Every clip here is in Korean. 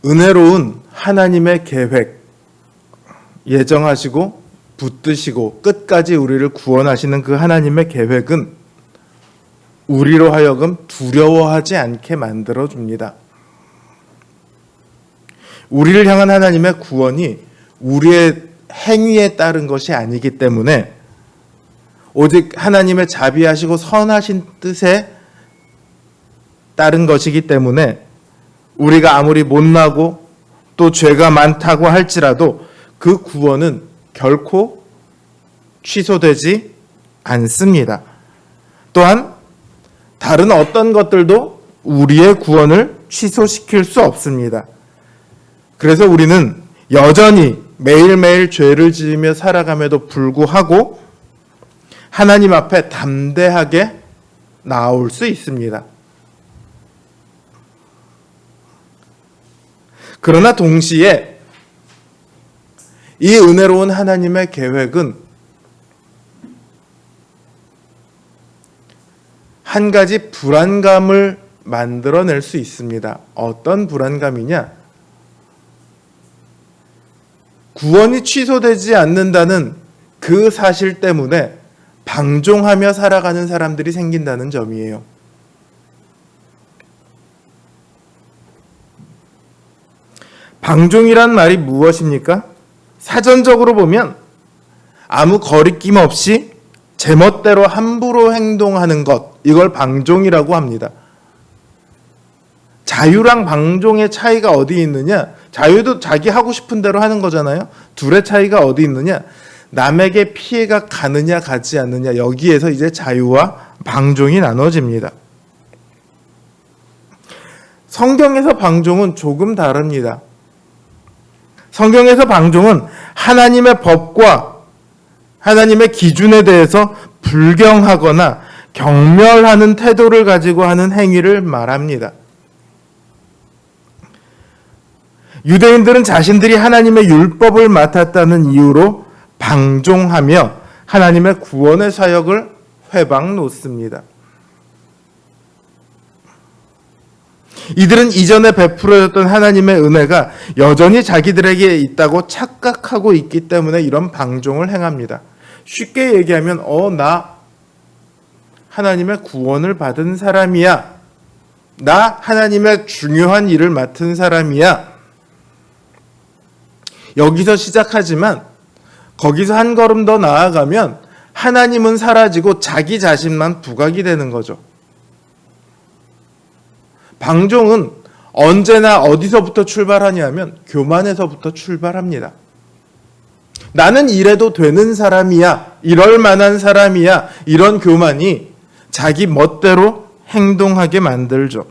은혜로운 하나님의 계획, 예정하시고 붙드시고 끝까지 우리를 구원하시는 그 하나님의 계획은 우리로 하여금 두려워하지 않게 만들어줍니다. 우리를 향한 하나님의 구원이 우리의 행위에 따른 것이 아니기 때문에 오직 하나님의 자비하시고 선하신 뜻에 따른 것이기 때문에 우리가 아무리 못나고 또 죄가 많다고 할지라도 그 구원은 결코 취소되지 않습니다. 또한 다른 어떤 것들도 우리의 구원을 취소시킬 수 없습니다. 그래서 우리는 여전히 매일매일 죄를 지으며 살아감에도 불구하고 하나님 앞에 담대하게 나올 수 있습니다. 그러나 동시에 이 은혜로운 하나님의 계획은 한 가지 불안감을 만들어낼 수 있습니다. 어떤 불안감이냐? 구원이 취소되지 않는다는 그 사실 때문에 방종하며 살아가는 사람들이 생긴다는 점이에요. 방종이란 말이 무엇입니까? 사전적으로 보면 아무 거리낌 없이 제멋대로 함부로 행동하는 것, 이걸 방종이라고 합니다. 자유랑 방종의 차이가 어디 있느냐? 자유도 자기 하고 싶은 대로 하는 거잖아요. 둘의 차이가 어디 있느냐? 남에게 피해가 가느냐 가지 않느냐, 여기에서 이제 자유와 방종이 나눠집니다. 성경에서 방종은 조금 다릅니다. 성경에서 방종은 하나님의 법과 하나님의 기준에 대해서 불경하거나 경멸하는 태도를 가지고 하는 행위를 말합니다. 유대인들은 자신들이 하나님의 율법을 맡았다는 이유로 방종하며 하나님의 구원의 사역을 회방 놓습니다. 이들은 이전에 베풀어졌던 하나님의 은혜가 여전히 자기들에게 있다고 착각하고 있기 때문에 이런 방종을 행합니다. 쉽게 얘기하면 나 하나님의 구원을 받은 사람이야. 나 하나님의 중요한 일을 맡은 사람이야. 여기서 시작하지만 거기서 한 걸음 더 나아가면 하나님은 사라지고 자기 자신만 부각이 되는 거죠. 방종은 언제나 어디서부터 출발하냐면 교만에서부터 출발합니다. 나는 이래도 되는 사람이야, 이럴 만한 사람이야, 이런 교만이 자기 멋대로 행동하게 만들죠.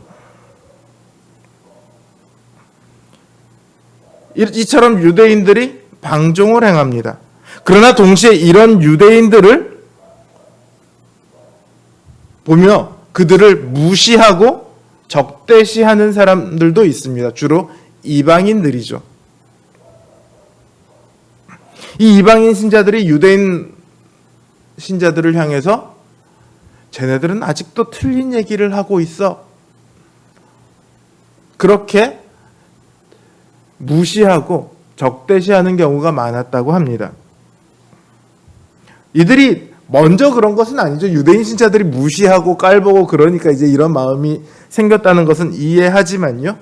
이처럼 유대인들이 방종을 행합니다. 그러나 동시에 이런 유대인들을 보며 그들을 무시하고 적대시하는 사람들도 있습니다. 주로 이방인들이죠. 이 이방인 신자들이 유대인 신자들을 향해서 쟤네들은 아직도 틀린 얘기를 하고 있어. 그렇게 무시하고 적대시하는 경우가 많았다고 합니다. 이들이 먼저 그런 것은 아니죠. 유대인 신자들이 무시하고 깔보고 그러니까 이제 이런 마음이 생겼다는 것은 이해하지만요.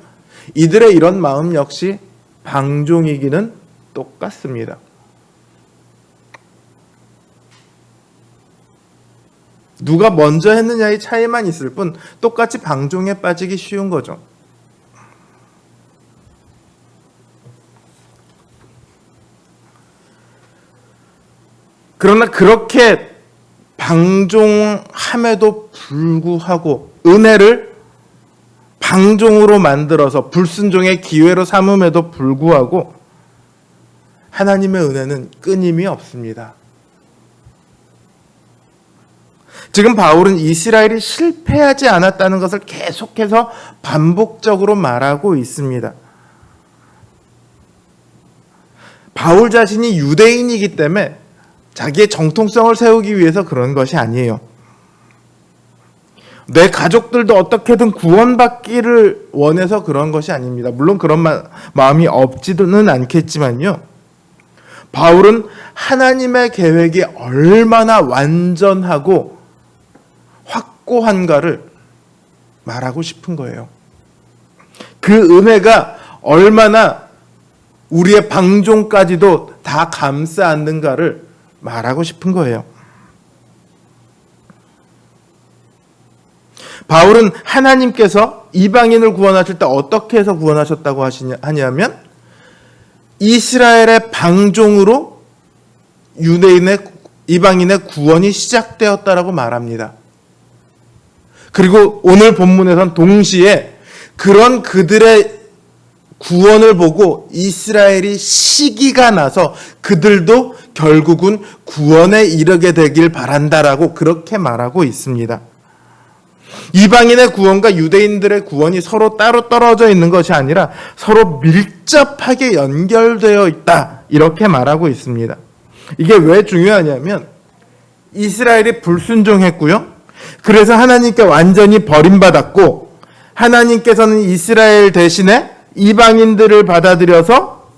이들의 이런 마음 역시 방종이기는 똑같습니다. 누가 먼저 했느냐의 차이만 있을 뿐 똑같이 방종에 빠지기 쉬운 거죠. 그러나 그렇게 방종함에도 불구하고 은혜를 방종으로 만들어서 불순종의 기회로 삼음에도 불구하고 하나님의 은혜는 끊임이 없습니다. 지금 바울은 이스라엘이 실패하지 않았다는 것을 계속해서 반복적으로 말하고 있습니다. 바울 자신이 유대인이기 때문에 자기의 정통성을 세우기 위해서 그런 것이 아니에요. 내 가족들도 어떻게든 구원받기를 원해서 그런 것이 아닙니다. 물론 그런 마음이 없지는 않겠지만요. 바울은 하나님의 계획이 얼마나 완전하고 확고한가를 말하고 싶은 거예요. 그 은혜가 얼마나 우리의 방종까지도 다 감싸 안는가를 말하고 싶은 거예요. 바울은 하나님께서 이방인을 구원하실 때 어떻게 해서 구원하셨다고 하냐면 이스라엘의 방종으로 이방인의 구원이 시작되었다라고 말합니다. 그리고 오늘 본문에선 동시에 그런 그들의 구원을 보고 이스라엘이 시기가 나서 그들도 결국은 구원에 이르게 되길 바란다라고 그렇게 말하고 있습니다. 이방인의 구원과 유대인들의 구원이 서로 따로 떨어져 있는 것이 아니라 서로 밀접하게 연결되어 있다, 이렇게 말하고 있습니다. 이게 왜 중요하냐면 이스라엘이 불순종했고요. 그래서 하나님께 완전히 버림받았고 하나님께서는 이스라엘 대신에 이방인들을 받아들여서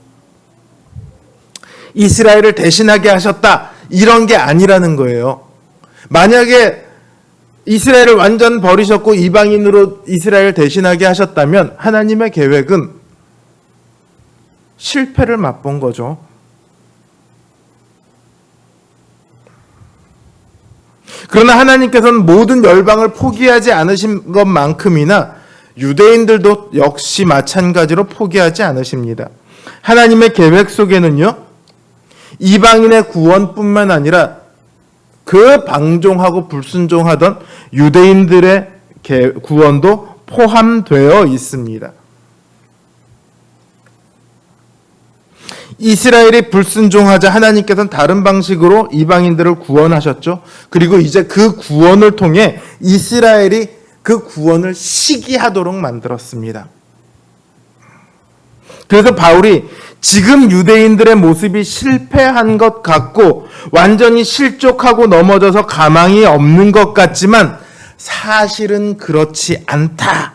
이스라엘을 대신하게 하셨다, 이런 게 아니라는 거예요. 만약에 이스라엘을 완전 버리셨고 이방인으로 이스라엘 대신하게 하셨다면 하나님의 계획은 실패를 맛본 거죠. 그러나 하나님께서는 모든 열방을 포기하지 않으신 것만큼이나 유대인들도 역시 마찬가지로 포기하지 않으십니다. 하나님의 계획 속에는요, 이방인의 구원뿐만 아니라 그 방종하고 불순종하던 유대인들의 구원도 포함되어 있습니다. 이스라엘이 불순종하자 하나님께서는 다른 방식으로 이방인들을 구원하셨죠. 그리고 이제 그 구원을 통해 이스라엘이 그 구원을 시기하도록 만들었습니다. 그래서 바울이 지금 유대인들의 모습이 실패한 것 같고 완전히 실족하고 넘어져서 가망이 없는 것 같지만 사실은 그렇지 않다.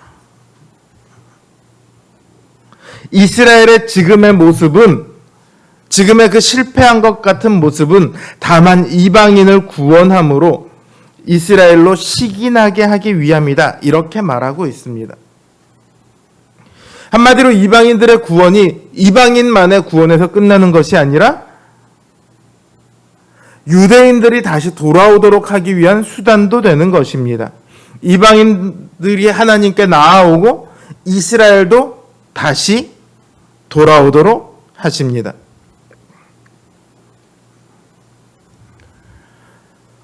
이스라엘의 지금의 모습은, 지금의 그 실패한 것 같은 모습은 다만 이방인을 구원함으로 이스라엘로 시기나게 하기 위함이다, 이렇게 말하고 있습니다. 한마디로 이방인들의 구원이 이방인만의 구원에서 끝나는 것이 아니라 유대인들이 다시 돌아오도록 하기 위한 수단도 되는 것입니다. 이방인들이 하나님께 나아오고 이스라엘도 다시 돌아오도록 하십니다.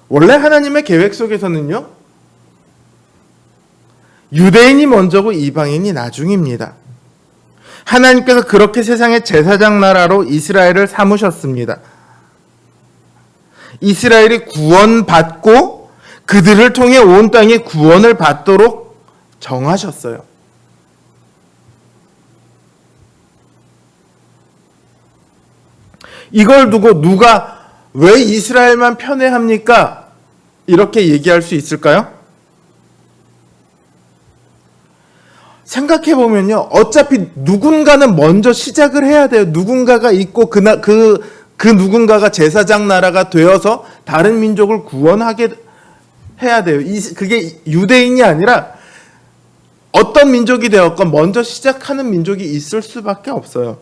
원래 하나님의 계획 속에서는요, 유대인이 먼저고 이방인이 나중입니다. 하나님께서 그렇게 세상의 제사장 나라로 이스라엘을 삼으셨습니다. 이스라엘이 구원받고 그들을 통해 온 땅이 구원을 받도록 정하셨어요. 이걸 두고 누가 왜 이스라엘만 편애합니까? 이렇게 얘기할 수 있을까요? 생각해보면요, 어차피 누군가는 먼저 시작을 해야 돼요. 누군가가 있고 그 누군가가 제사장 나라가 되어서 다른 민족을 구원하게 해야 돼요. 그게 유대인이 아니라 어떤 민족이 되었건 먼저 시작하는 민족이 있을 수밖에 없어요.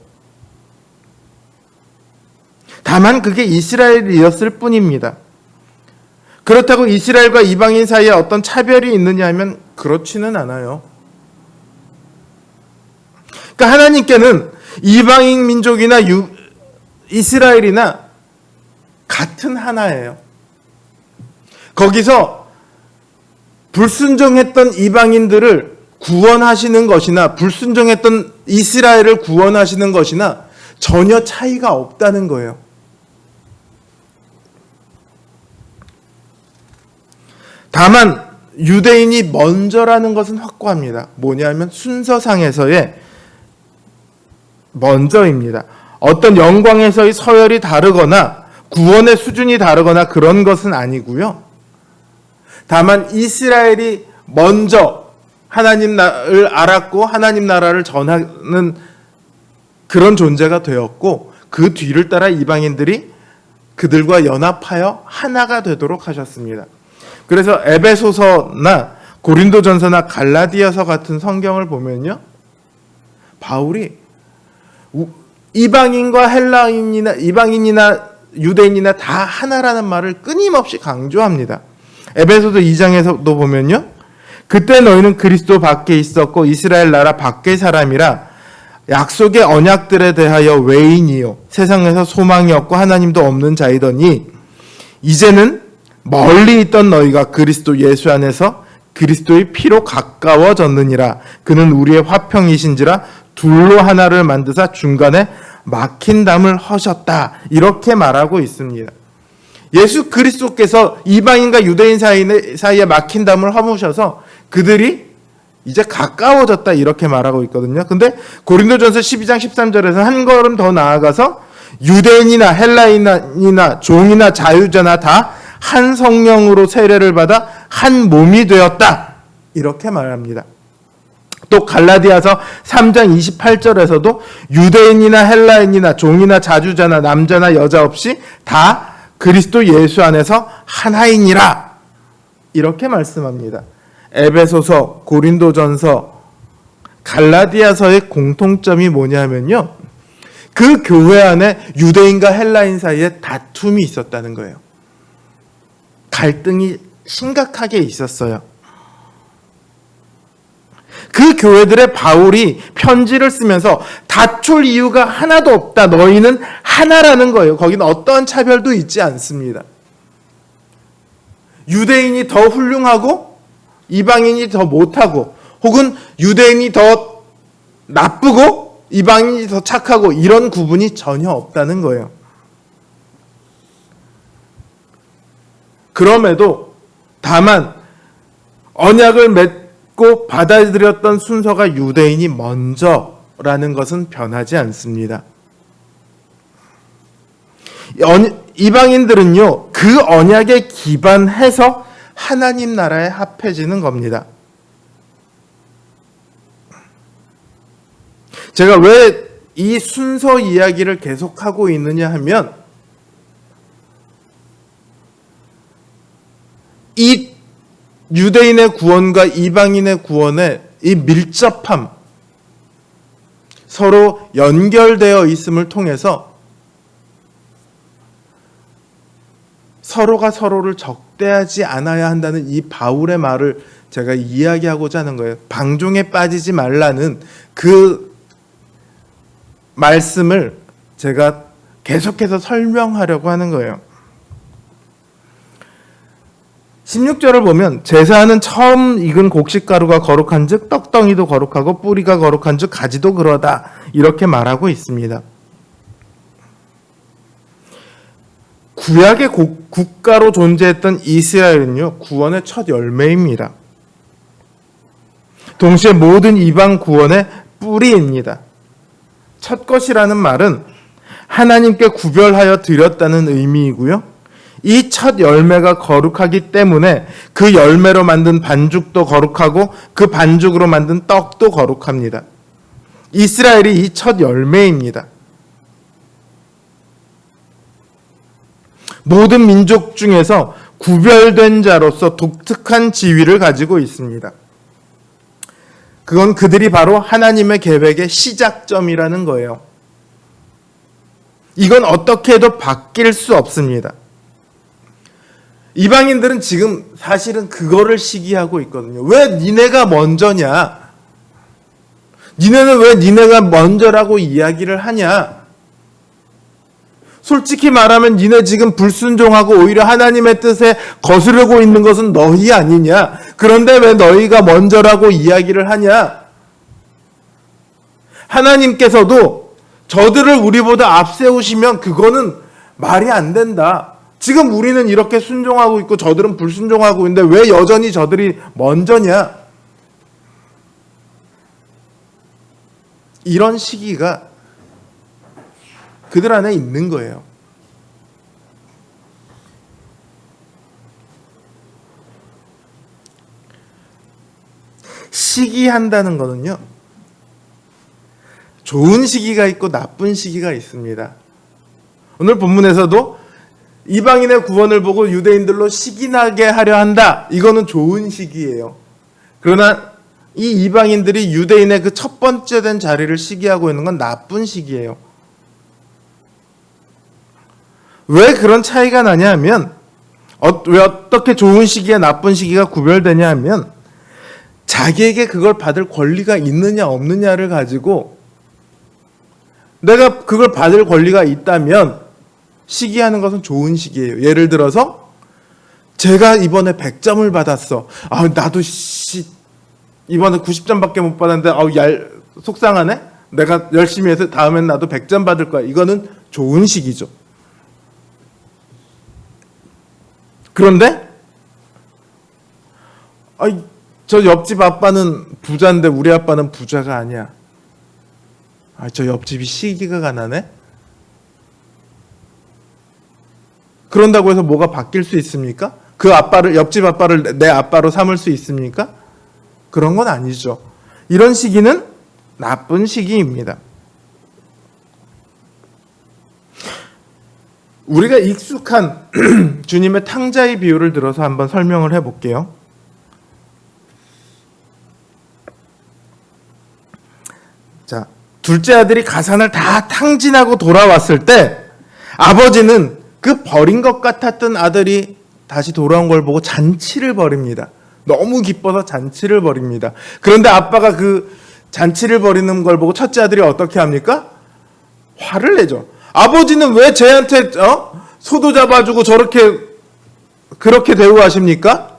다만 그게 이스라엘이었을 뿐입니다. 그렇다고 이스라엘과 이방인 사이에 어떤 차별이 있느냐 하면 그렇지는 않아요. 그러니까 하나님께는 이방인 민족이나 이스라엘이나 같은 하나예요. 거기서 불순종했던 이방인들을 구원하시는 것이나 불순종했던 이스라엘을 구원하시는 것이나 전혀 차이가 없다는 거예요. 다만 유대인이 먼저라는 것은 확고합니다. 뭐냐면 순서상에서의 먼저입니다. 어떤 영광에서의 서열이 다르거나 구원의 수준이 다르거나 그런 것은 아니고요. 다만 이스라엘이 먼저 하나님을 알았고 하나님 나라를 전하는 그런 존재가 되었고, 그 뒤를 따라 이방인들이 그들과 연합하여 하나가 되도록 하셨습니다. 그래서 에베소서나 고린도전서나 갈라디아서 같은 성경을 보면요, 바울이 이방인과 헬라인이나 이방인이나 유대인이나 다 하나라는 말을 끊임없이 강조합니다. 에베소서 2장에서도 보면요, 그때 너희는 그리스도 밖에 있었고 이스라엘 나라 밖의 사람이라 약속의 언약들에 대하여 외인이요 세상에서 소망이 없고 하나님도 없는 자이더니 이제는 멀리 있던 너희가 그리스도 예수 안에서 그리스도의 피로 가까워졌느니라. 그는 우리의 화평이신지라 둘로 하나를 만드사 중간에 막힌 담을 허셨다. 이렇게 말하고 있습니다. 예수 그리스도께서 이방인과 유대인 사이에 막힌 담을 허무셔서 그들이 이제 가까워졌다, 이렇게 말하고 있거든요. 근데 고린도전서 12장 13절에서 한 걸음 더 나아가서 유대인이나 헬라인이나 종이나 자유자나 다 한 성령으로 세례를 받아 한 몸이 되었다, 이렇게 말합니다. 또 갈라디아서 3장 28절에서도 유대인이나 헬라인이나 종이나 자주자나 남자나 여자 없이 다 그리스도 예수 안에서 하나이니라, 이렇게 말씀합니다. 에베소서, 고린도전서, 갈라디아서의 공통점이 뭐냐면요, 그 교회 안에 유대인과 헬라인 사이에 다툼이 있었다는 거예요. 갈등이 심각하게 있었어요. 그 교회들의 바울이 편지를 쓰면서 다툴 이유가 하나도 없다, 너희는 하나라는 거예요. 거기는 어떠한 차별도 있지 않습니다. 유대인이 더 훌륭하고 이방인이 더 못하고, 혹은 유대인이 더 나쁘고 이방인이 더 착하고, 이런 구분이 전혀 없다는 거예요. 그럼에도 다만 언약을 맺고 받아들였던 순서가 유대인이 먼저라는 것은 변하지 않습니다. 이방인들은요, 그 언약에 기반해서 하나님 나라에 합해지는 겁니다. 제가 왜 이 순서 이야기를 계속하고 있느냐 하면, 이 유대인의 구원과 이방인의 구원의 이 밀접함, 서로 연결되어 있음을 통해서 서로가 서로를 적대하지 않아야 한다는 이 바울의 말을 제가 이야기하고자 하는 거예요. 방종에 빠지지 말라는 그 말씀을 제가 계속해서 설명하려고 하는 거예요. 16절을 보면 제사하는 처음 익은 곡식가루가 거룩한 즉 떡덩이도 거룩하고 뿌리가 거룩한 즉 가지도 그러다, 이렇게 말하고 있습니다. 구약의 국가로 존재했던 이스라엘은요, 구원의 첫 열매입니다. 동시에 모든 이방 구원의 뿌리입니다. 첫 것이라는 말은 하나님께 구별하여 드렸다는 의미이고요, 이 첫 열매가 거룩하기 때문에 그 열매로 만든 반죽도 거룩하고 그 반죽으로 만든 떡도 거룩합니다. 이스라엘이 이 첫 열매입니다. 모든 민족 중에서 구별된 자로서 독특한 지위를 가지고 있습니다. 그건 그들이 바로 하나님의 계획의 시작점이라는 거예요. 이건 어떻게 해도 바뀔 수 없습니다. 이방인들은 지금 사실은 그거를 시기하고 있거든요. 왜 니네가 먼저냐? 니네는 왜 니네가 먼저라고 이야기를 하냐? 솔직히 말하면 니네 지금 불순종하고 오히려 하나님의 뜻에 거스르고 있는 것은 너희 아니냐? 그런데 왜 너희가 먼저라고 이야기를 하냐? 하나님께서도 저들을 우리보다 앞세우시면 그거는 말이 안 된다. 지금 우리는 이렇게 순종하고 있고 저들은 불순종하고 있는데 왜 여전히 저들이 먼저냐? 이런 시기가 그들 안에 있는 거예요. 시기한다는 거는요, 좋은 시기가 있고 나쁜 시기가 있습니다. 오늘 본문에서도 이방인의 구원을 보고 유대인들로 시기나게 하려 한다. 이거는 좋은 시기예요. 그러나 이 이방인들이 유대인의 그 첫 번째 된 자리를 시기하고 있는 건 나쁜 시기예요. 왜 그런 차이가 나냐 하면, 왜 어떻게 좋은 시기와 나쁜 시기가 구별되냐 하면, 자기에게 그걸 받을 권리가 있느냐 없느냐를 가지고, 내가 그걸 받을 권리가 있다면 시기하는 것은 좋은 시기예요. 예를 들어서 제가 이번에 100점을 받았어. 나도 이번에 90점밖에 못 받았는데 속상하네. 내가 열심히 해서 다음엔 나도 100점 받을 거야. 이거는 좋은 시기죠. 그런데 저 옆집 아빠는 부자인데 우리 아빠는 부자가 아니야. 저 옆집이 시기가 가난해? 그런다고 해서 뭐가 바뀔 수 있습니까? 옆집 아빠를 내 아빠로 삼을 수 있습니까? 그런 건 아니죠. 이런 시기는 나쁜 시기입니다. 우리가 익숙한 주님의 탕자의 비유를 들어서 한번 설명을 해볼게요. 자, 둘째 아들이 가산을 다 탕진하고 돌아왔을 때 아버지는 그 버린 것 같았던 아들이 다시 돌아온 걸 보고 잔치를 벌입니다. 너무 기뻐서 잔치를 벌입니다. 그런데 아빠가 그 잔치를 벌이는 걸 보고 첫째 아들이 어떻게 합니까? 화를 내죠. 아버지는 왜 쟤한테 소도 잡아주고 그렇게 대우하십니까?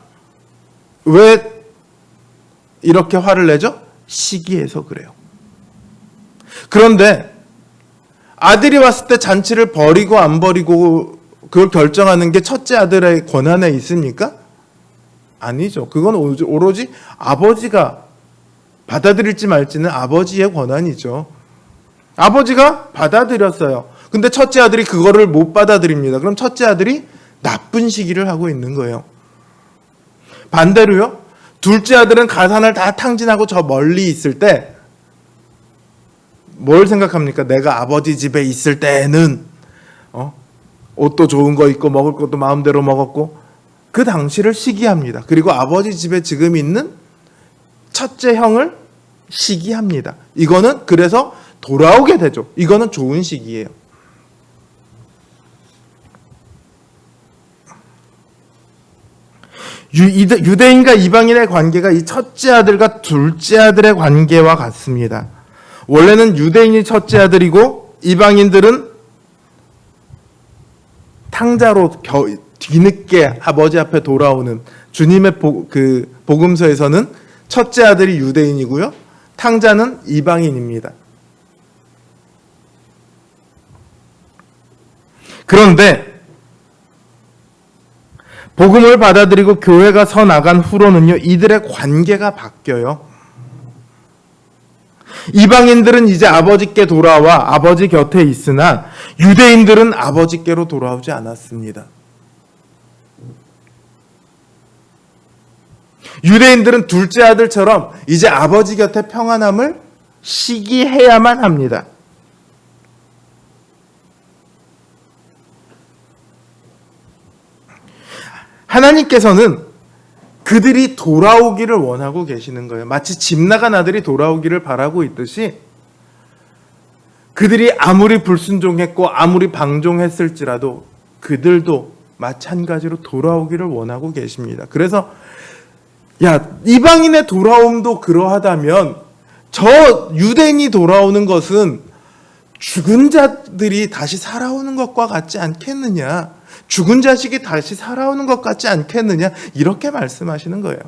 왜 이렇게 화를 내죠? 시기해서 그래요. 그런데 아들이 왔을 때 잔치를 버리고 안 버리고 그걸 결정하는 게 첫째 아들의 권한에 있습니까? 아니죠. 그건 오로지 아버지가 받아들일지 말지는 아버지의 권한이죠. 아버지가 받아들였어요. 근데 첫째 아들이 그거를 못 받아들입니다. 그럼 첫째 아들이 나쁜 시기를 하고 있는 거예요. 반대로요, 둘째 아들은 가산을 다 탕진하고 저 멀리 있을 때 뭘 생각합니까? 내가 아버지 집에 있을 때는 옷도 좋은 거 입고 먹을 것도 마음대로 먹었고, 그 당시를 시기합니다. 그리고 아버지 집에 지금 있는 첫째 형을 시기합니다. 이거는 그래서 돌아오게 되죠. 이거는 좋은 시기예요. 유대인과 이방인의 관계가 이 첫째 아들과 둘째 아들의 관계와 같습니다. 원래는 유대인이 첫째 아들이고 이방인들은 탕자로 뒤늦게 아버지 앞에 돌아오는, 주님의 복음서에서는 첫째 아들이 유대인이고요, 탕자는 이방인입니다. 그런데 복음을 받아들이고 교회가 서 나간 후로는요, 이들의 관계가 바뀌어요. 이방인들은 이제 아버지께 돌아와 아버지 곁에 있으나 유대인들은 아버지께로 돌아오지 않았습니다. 유대인들은 둘째 아들처럼 이제 아버지 곁에 평안함을 시기해야만 합니다. 하나님께서는 그들이 돌아오기를 원하고 계시는 거예요. 마치 집 나간 아들이 돌아오기를 바라고 있듯이 그들이 아무리 불순종했고 아무리 방종했을지라도 그들도 마찬가지로 돌아오기를 원하고 계십니다. 그래서 이방인의 돌아옴도 그러하다면 저 유대인이 돌아오는 것은 죽은 자들이 다시 살아오는 것과 같지 않겠느냐, 죽은 자식이 다시 살아오는 것 같지 않겠느냐, 이렇게 말씀하시는 거예요.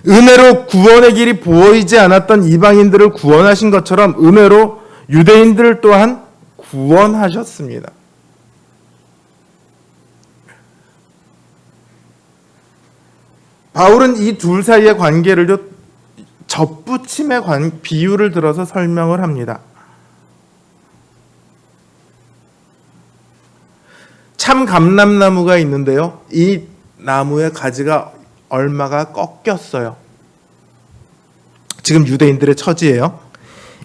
은혜로 구원의 길이 보이지 않았던 이방인들을 구원하신 것처럼 은혜로 유대인들 또한 구원하셨습니다. 바울은 이 둘 사이의 관계를 접붙임의 비유를 들어서 설명을 합니다. 참 감람나무가 있는데요, 이 나무의 가지가 얼마가 꺾였어요. 지금 유대인들의 처지예요.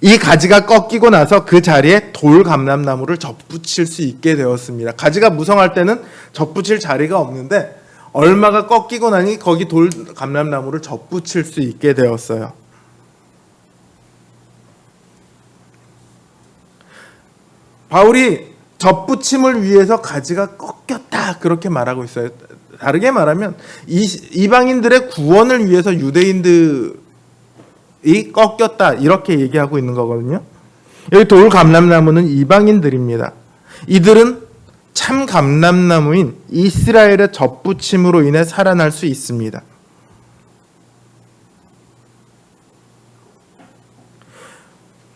이 가지가 꺾이고 나서 그 자리에 돌 감람나무를 접붙일 수 있게 되었습니다. 가지가 무성할 때는 접붙일 자리가 없는데 얼마가 꺾이고 나니 거기 돌 감람나무를 접붙일 수 있게 되었어요. 바울이 접붙임을 위해서 가지가 꺾였다 그렇게 말하고 있어요. 다르게 말하면 이방인들의 구원을 위해서 유대인들이 꺾였다 이렇게 얘기하고 있는 거거든요. 여기 돌 감람나무는 이방인들입니다. 이들은 참 감람나무인 이스라엘의 접붙임으로 인해 살아날 수 있습니다.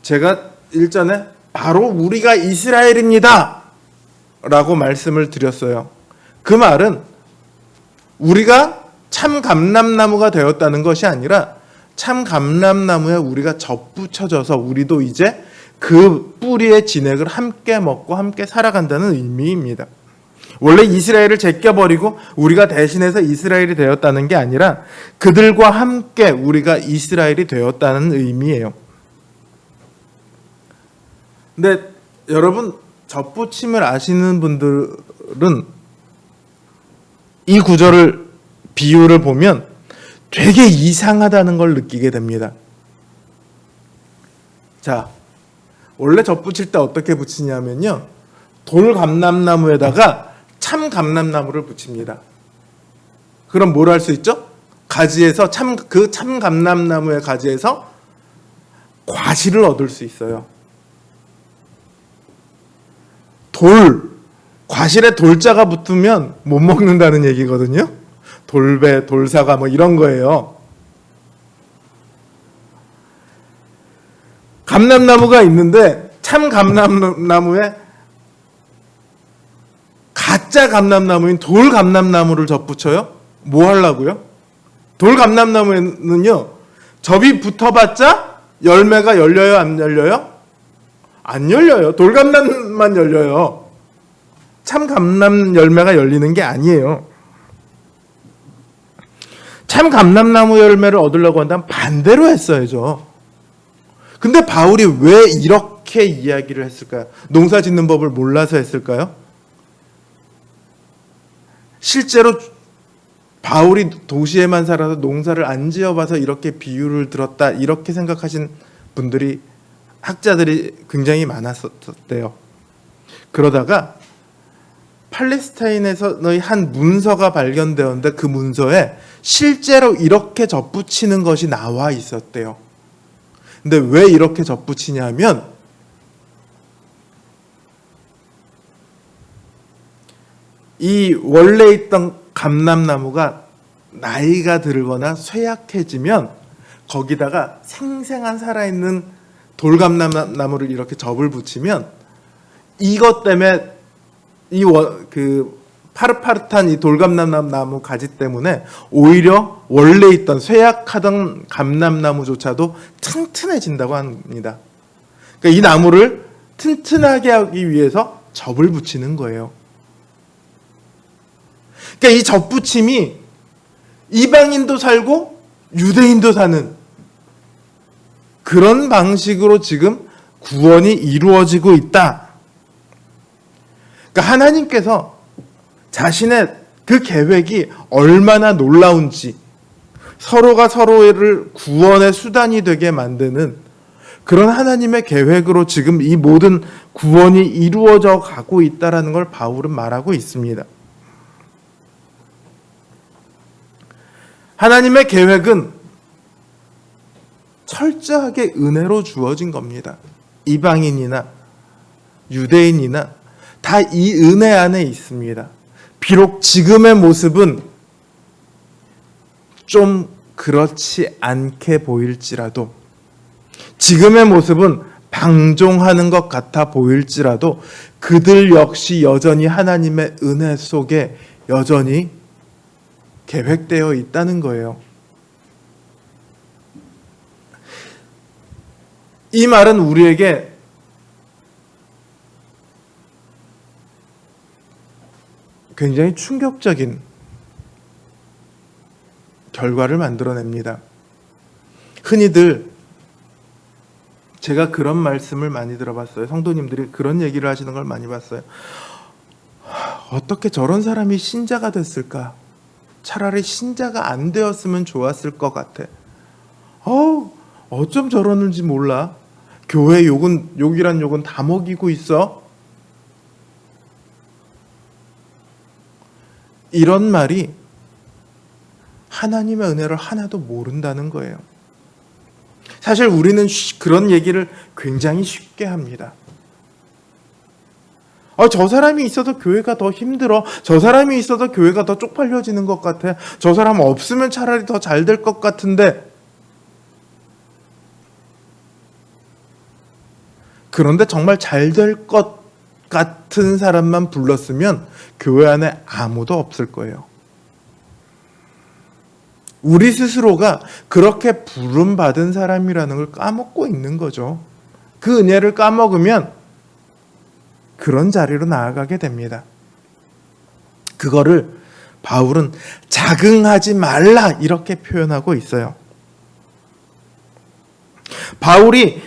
제가 일전에 바로 우리가 이스라엘입니다 라고 말씀을 드렸어요. 그 말은 우리가 참 감람나무가 되었다는 것이 아니라 참 감람나무에 우리가 접붙여져서 우리도 이제 그 뿌리의 진액을 함께 먹고 함께 살아간다는 의미입니다. 원래 이스라엘을 제껴버리고 우리가 대신해서 이스라엘이 되었다는 게 아니라 그들과 함께 우리가 이스라엘이 되었다는 의미예요. 근데 여러분 접붙임을 아시는 분들은 이 구절을 비유를 보면 되게 이상하다는 걸 느끼게 됩니다. 자, 원래 접붙일 때 어떻게 붙이냐면요. 돌 감람나무에다가 참 감람나무를 붙입니다. 그럼 뭘 할 수 있죠? 가지에서 그 참 감람나무의 가지에서 과실을 얻을 수 있어요. 과실에 돌자가 붙으면 못 먹는다는 얘기거든요. 돌배, 돌사과 뭐 이런 거예요. 감람나무가 있는데 참 감람나무에 가짜 감람나무인 돌 감람나무를 접붙여요? 뭐 하려고요? 돌 감람나무에는요, 접이 붙어봤자 열매가 열려요, 안 열려요? 안 열려요. 돌 감람만 열려요. 참 감람 열매가 열리는 게 아니에요. 참 감람나무 열매를 얻으려고 한다면 반대로 했어야죠. 근데 바울이 왜 이렇게 이야기를 했을까요? 농사 짓는 법을 몰라서 했을까요? 실제로 바울이 도시에만 살아서 농사를 안 지어봐서 이렇게 비유를 들었다 이렇게 생각하신 분들이 학자들이 굉장히 많았었대요. 그러다가 팔레스타인에서의 한 문서가 발견되었는데 그 문서에 실제로 이렇게 접붙이는 것이 나와 있었대요. 근데 왜 이렇게 접붙이냐면 이 원래 있던 감람나무가 나이가 들거나 쇠약해지면 거기다가 생생한 살아있는 돌감람나무를 이렇게 접을 붙이면 이것 때문에 파릇파릇한 이 돌감람나무 가지 때문에 오히려 원래 있던 쇠약하던 감람나무조차도 튼튼해진다고 합니다. 그러니까 이 나무를 튼튼하게 하기 위해서 접을 붙이는 거예요. 그러니까 이 접붙임이 이방인도 살고 유대인도 사는 그런 방식으로 지금 구원이 이루어지고 있다. 그러니까 하나님께서 자신의 그 계획이 얼마나 놀라운지 서로가 서로를 구원의 수단이 되게 만드는 그런 하나님의 계획으로 지금 이 모든 구원이 이루어져 가고 있다는 걸 바울은 말하고 있습니다. 하나님의 계획은 철저하게 은혜로 주어진 겁니다. 이방인이나 유대인이나 다 이 은혜 안에 있습니다. 비록 지금의 모습은 좀 그렇지 않게 보일지라도, 지금의 모습은 방종하는 것 같아 보일지라도 그들 역시 여전히 하나님의 은혜 속에 여전히 계획되어 있다는 거예요. 이 말은 우리에게 굉장히 충격적인 결과를 만들어냅니다. 흔히들 제가 그런 말씀을 많이 들어봤어요. 성도님들이 그런 얘기를 하시는 걸 많이 봤어요. 어떻게 저런 사람이 신자가 됐을까? 차라리 신자가 안 되었으면 좋았을 것 같아. 어쩜 저러는지 몰라. 교회 욕이란 욕은 다 먹이고 있어. 이런 말이 하나님의 은혜를 하나도 모른다는 거예요. 사실 우리는 그런 얘기를 굉장히 쉽게 합니다. 저 사람이 있어도 교회가 더 힘들어. 저 사람이 있어도 교회가 더 쪽팔려지는 것 같아. 저 사람 없으면 차라리 더 잘 될 것 같은데. 그런데 정말 잘 될 것 같은 사람만 불렀으면 교회 안에 아무도 없을 거예요. 우리 스스로가 그렇게 부름받은 사람이라는 걸 까먹고 있는 거죠. 그 은혜를 까먹으면 그런 자리로 나아가게 됩니다. 그거를 바울은 자긍하지 말라 이렇게 표현하고 있어요. 바울이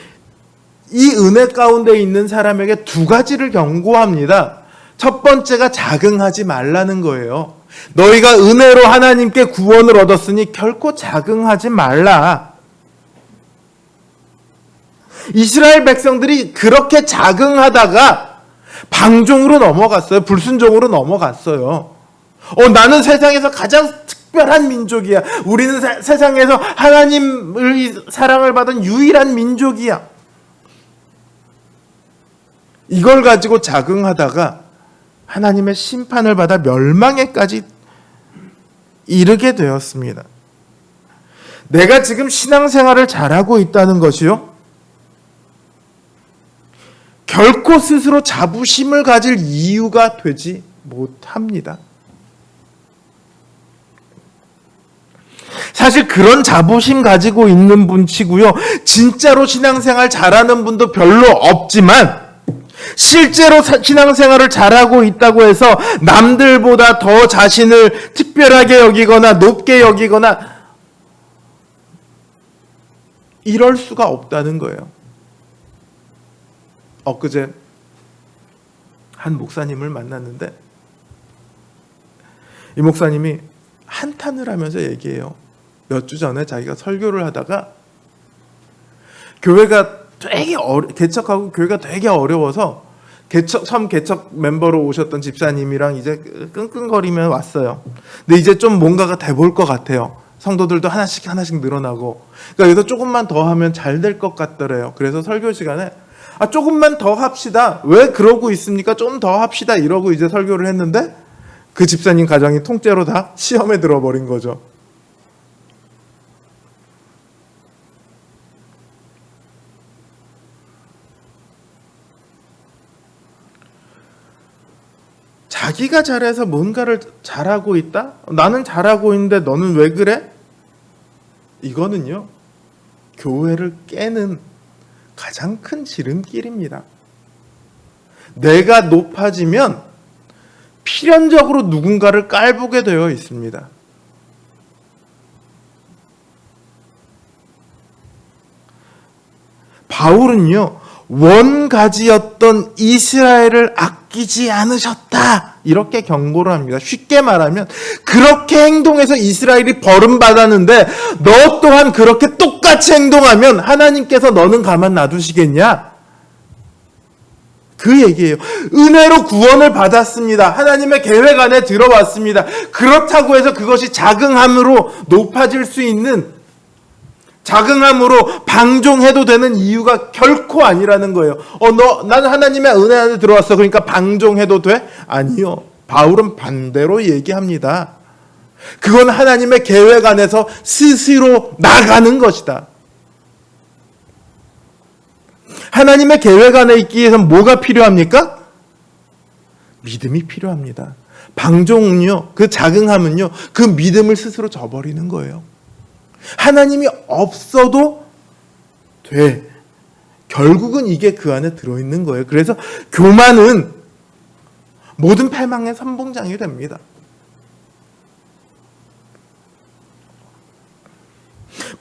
이 은혜 가운데 있는 사람에게 두 가지를 경고합니다. 첫 번째가 자긍하지 말라는 거예요. 너희가 은혜로 하나님께 구원을 얻었으니 결코 자긍하지 말라. 이스라엘 백성들이 그렇게 자긍하다가 방종으로 넘어갔어요. 불순종으로 넘어갔어요. 나는 세상에서 가장 특별한 민족이야. 우리는 세상에서 하나님의 사랑을 받은 유일한 민족이야. 이걸 가지고 자긍하다가 하나님의 심판을 받아 멸망에까지 이르게 되었습니다. 내가 지금 신앙생활을 잘하고 있다는 것이요, 결코 스스로 자부심을 가질 이유가 되지 못합니다. 사실 그런 자부심 가지고 있는 분치고요, 진짜로 신앙생활 잘하는 분도 별로 없지만 실제로 신앙생활을 잘하고 있다고 해서 남들보다 더 자신을 특별하게 여기거나 높게 여기거나 이럴 수가 없다는 거예요. 엊그제 한 목사님을 만났는데 이 목사님이 한탄을 하면서 얘기해요. 몇 주 전에 자기가 설교를 하다가 교회가 되게 개척하고 교회가 되게 어려워서 처음 개척 멤버로 오셨던 집사님이랑 이제 끙끙거리며 왔어요. 근데 이제 좀 뭔가가 돼볼 것 같아요. 성도들도 하나씩 늘어나고. 그러니까 여기서 조금만 더 하면 잘 될 것 같더래요. 그래서 설교 시간에 조금만 더 합시다. 왜 그러고 있습니까? 좀 더 합시다. 이러고 이제 설교를 했는데 그 집사님 가정이 통째로 다 시험에 들어버린 거죠. 자기가 잘해서 뭔가를 잘하고 있다? 나는 잘하고 있는데 너는 왜 그래? 이거는요, 교회를 깨는 가장 큰 지름길입니다. 내가 높아지면 필연적으로 누군가를 깔보게 되어 있습니다. 바울은요, 원가지였던 이스라엘을 아끼지 않으셨다 이렇게 경고를 합니다. 쉽게 말하면 그렇게 행동해서 이스라엘이 벌음받았는데 너 또한 그렇게 똑같이 행동하면 하나님께서 너는 가만 놔두시겠냐? 그 얘기예요. 은혜로 구원을 받았습니다. 하나님의 계획 안에 들어왔습니다. 그렇다고 해서 그것이 자긍함으로 높아질 수 있는, 자긍함으로 방종해도 되는 이유가 결코 아니라는 거예요. 난 하나님의 은혜 안에 들어왔어. 그러니까 방종해도 돼? 아니요. 바울은 반대로 얘기합니다. 그건 하나님의 계획 안에서 스스로 나가는 것이다. 하나님의 계획 안에 있기 위해서는 뭐가 필요합니까? 믿음이 필요합니다. 방종은요, 그 자긍함은요, 그 믿음을 스스로 저버리는 거예요. 하나님이 없어도 돼. 결국은 이게 그 안에 들어있는 거예요. 그래서 교만은 모든 패망의 선봉장이 됩니다.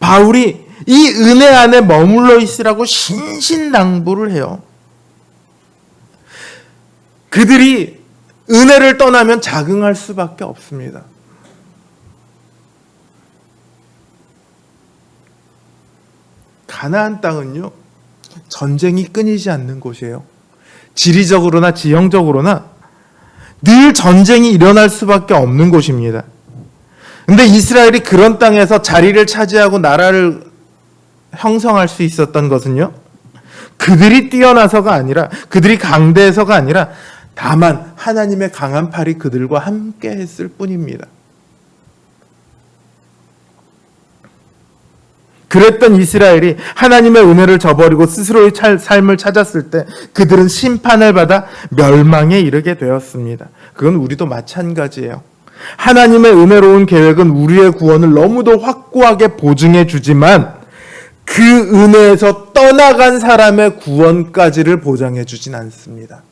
바울이 이 은혜 안에 머물러 있으라고 신신당부를 해요. 그들이 은혜를 떠나면 자긍할 수밖에 없습니다. 가나안 땅은요, 전쟁이 끊이지 않는 곳이에요. 지리적으로나 지형적으로나 늘 전쟁이 일어날 수밖에 없는 곳입니다. 근데 이스라엘이 그런 땅에서 자리를 차지하고 나라를 형성할 수 있었던 것은요, 그들이 뛰어나서가 아니라, 그들이 강대해서가 아니라 다만 하나님의 강한 팔이 그들과 함께 했을 뿐입니다. 그랬던 이스라엘이 하나님의 은혜를 저버리고 스스로의 삶을 찾았을 때 그들은 심판을 받아 멸망에 이르게 되었습니다. 그건 우리도 마찬가지예요. 하나님의 은혜로운 계획은 우리의 구원을 너무도 확고하게 보증해 주지만 그 은혜에서 떠나간 사람의 구원까지를 보장해 주진 않습니다.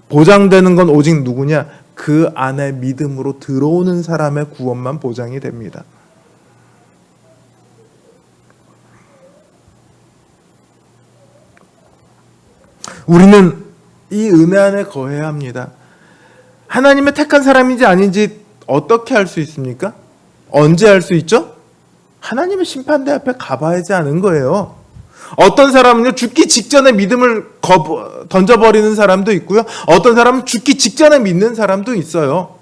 보장되는 건 오직 누구냐? 그 안에 믿음으로 들어오는 사람의 구원만 보장이 됩니다. 우리는 이 은혜 안에 거해야 합니다. 하나님의 택한 사람인지 아닌지 어떻게 알 수 있습니까? 언제 알 수 있죠? 하나님의 심판대 앞에 가봐야지 아는 거예요. 어떤 사람은요, 죽기 직전에 믿음을 던져버리는 사람도 있고요. 어떤 사람은 죽기 직전에 믿는 사람도 있어요.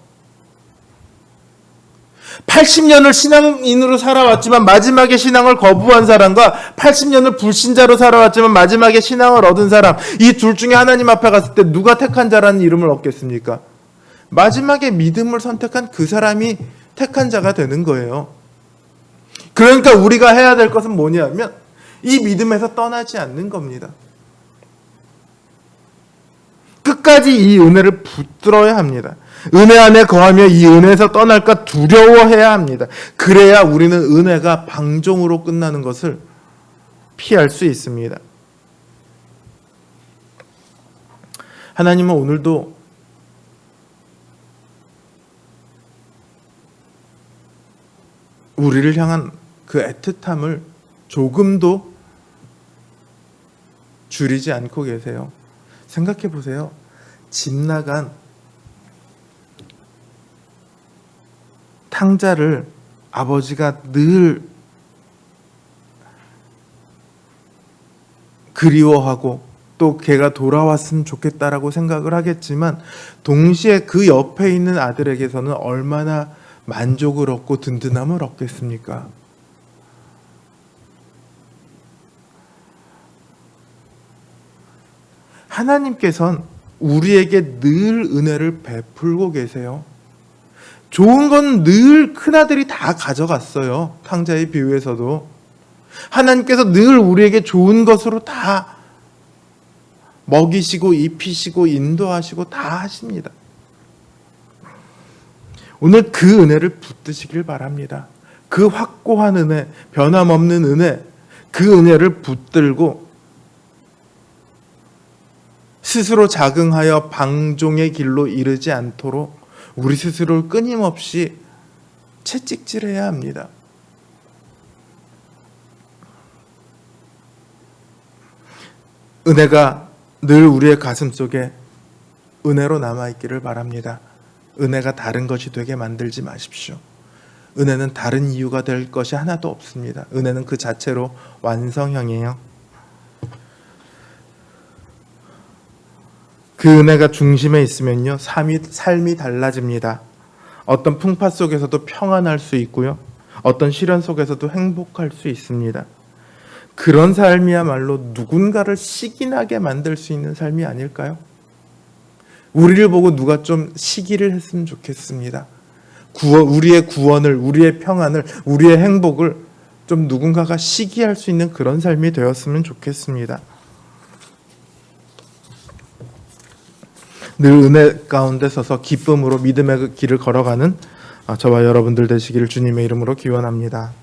80년을 신앙인으로 살아왔지만 마지막에 신앙을 거부한 사람과 80년을 불신자로 살아왔지만 마지막에 신앙을 얻은 사람, 이 둘 중에 하나님 앞에 갔을 때 누가 택한 자라는 이름을 얻겠습니까? 마지막에 믿음을 선택한 그 사람이 택한 자가 되는 거예요. 그러니까 우리가 해야 될 것은 뭐냐면 이 믿음에서 떠나지 않는 겁니다. 끝까지 이 은혜를 붙들어야 합니다. 은혜 안에 거하며 이 은혜에서 떠날까 두려워해야 합니다. 그래야 우리는 은혜가 방종으로 끝나는 것을 피할 수 있습니다. 하나님은 오늘도 우리를 향한 그 애틋함을 조금도 줄이지 않고 계세요. 생각해 보세요. 집 나간 탕자를 아버지가 늘 그리워하고 또 걔가 돌아왔으면 좋겠다라고 생각을 하겠지만 동시에 그 옆에 있는 아들에게서는 얼마나 만족을 얻고 든든함을 얻겠습니까? 하나님께서는 우리에게 늘 은혜를 베풀고 계세요. 좋은 건 늘 큰아들이 다 가져갔어요. 탕자의 비유에서도. 하나님께서 늘 우리에게 좋은 것으로 다 먹이시고 입히시고 인도하시고 다 하십니다. 오늘 그 은혜를 붙드시길 바랍니다. 그 확고한 은혜, 변함없는 은혜, 그 은혜를 붙들고 스스로 자긍하여 방종의 길로 이르지 않도록 우리 스스로를 끊임없이 채찍질해야 합니다. 은혜가 늘 우리의 가슴 속에 은혜로 남아있기를 바랍니다. 은혜가 다른 것이 되게 만들지 마십시오. 은혜는 다른 이유가 될 것이 하나도 없습니다. 은혜는 그 자체로 완성형이에요. 그 은혜가 중심에 있으면요, 삶이 달라집니다. 어떤 풍파 속에서도 평안할 수 있고요, 어떤 시련 속에서도 행복할 수 있습니다. 그런 삶이야말로 누군가를 시기나게 만들 수 있는 삶이 아닐까요? 우리를 보고 누가 좀 시기를 했으면 좋겠습니다. 우리의 구원을, 우리의 평안을, 우리의 행복을 좀 누군가가 시기할 수 있는 그런 삶이 되었으면 좋겠습니다. 늘 은혜 가운데 서서 기쁨으로 믿음의 길을 걸어가는 저와 여러분들 되시기를 주님의 이름으로 기원합니다.